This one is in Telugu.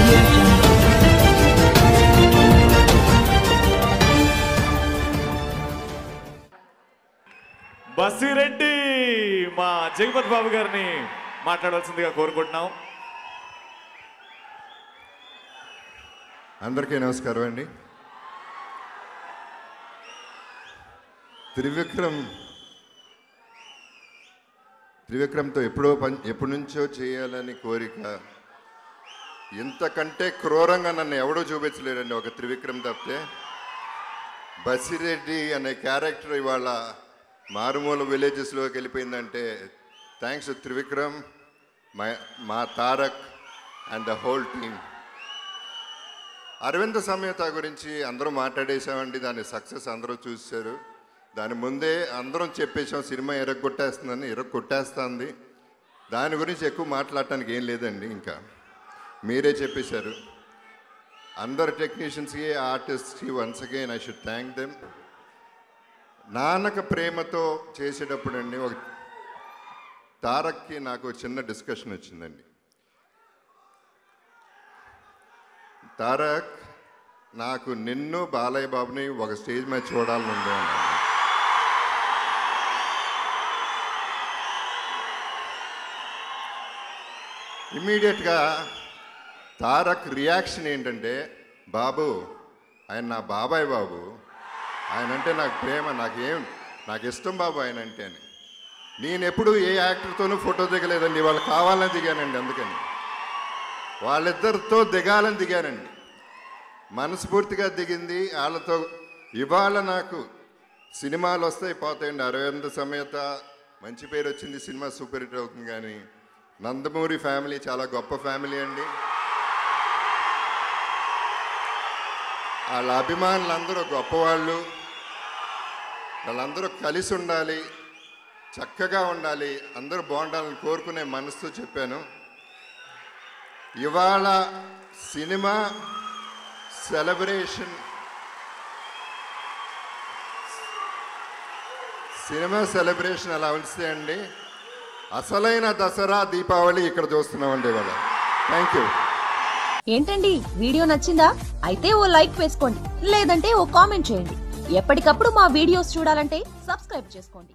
Audio Jungle. బసిరెడ్డి మా జగపతి బాబు గారిని మాట్లాడాల్సిందిగా కోరుకుంటున్నాం. అందరికీ నమస్కారం అండి. త్రివిక్రమ్తో ఎప్పటి నుంచో చేయాలని కోరిక. ఇంతకంటే క్రూరంగా నన్ను ఎవడో చూపించలేడండి ఒక త్రివిక్రమ్ తప్పితే. బసిరెడ్డి అనే క్యారెక్టర్ ఇవాళ మారుమూల విలేజెస్లోకి వెళ్ళిపోయిందంటే థ్యాంక్స్ త్రివిక్రమ్, మా Tarak and the whole team. Aravinda Sametha గురించి అందరూ మాట్లాడేసామండి. దాని సక్సెస్ అందరూ చూశారు. దాని ముందే అందరం చెప్పేసాం సినిమా కొట్టేస్తుంది. దాని గురించి ఎక్కువ మాట్లాడటానికి ఏం లేదండి. ఇంకా మీరే చెప్పేశారు. అందరు టెక్నీషియన్స్కి, ఆర్టిస్ట్కి once again I should thank them. Nannaku Prematho చేసేటప్పుడు అండి ఒక తారక్కి నాకు చిన్న డిస్కషన్ వచ్చిందండి. తారక్, నాకు నిన్ను బాలయ్య బాబుని ఒక స్టేజ్ మీద చూడాలని ఉంది అన్నాను. ఇమ్మీడియట్గా తారక్ రియాక్షన్ ఏంటంటే, బాబు ఆయన నా బాబాయ్ బాబు, ఆయన అంటే నాకు ప్రేమ, నాకు ఇష్టం బాబు ఆయన అంటే అని. నేను ఎప్పుడు ఏ యాక్టర్తోనూ ఫోటో దిగలేదండి. వాళ్ళు కావాలని దిగానండి. అందుకని వాళ్ళిద్దరితో దిగాలని దిగానండి. మనస్ఫూర్తిగా దిగింది వాళ్ళతో. ఇవాళ నాకు సినిమాలు వస్తాయి పోతాయండి. అరవింద సమేత మంచి పేరు వచ్చింది, సినిమా సూపర్ హిట్ అవుతుంది. కానీ నందమూరి ఫ్యామిలీ చాలా గొప్ప ఫ్యామిలీ అండి. వాళ్ళ అభిమానులందరూ గొప్పవాళ్ళు. వాళ్ళందరూ కలిసి ఉండాలి, చక్కగా ఉండాలి, అందరూ బాగుండాలని కోరుకునే మనసుతో చెప్పాను. ఇవాళ సినిమా సెలబ్రేషన్ అలా ఉంచితే అండి, అసలైన దసరా దీపావళి ఇక్కడ చూస్తున్నామండి ఇవాళ. Thank you. ఏంటండి, వీడియో నచ్చిందా? అయితే ఓ లైక్ వేసుకోండి, లేదంటే ఓ కామెంట్ చేయండి. ఎప్పటికప్పుడు మా వీడియోస్ చూడాలంటే సబ్స్క్రైబ్ చేసుకోండి.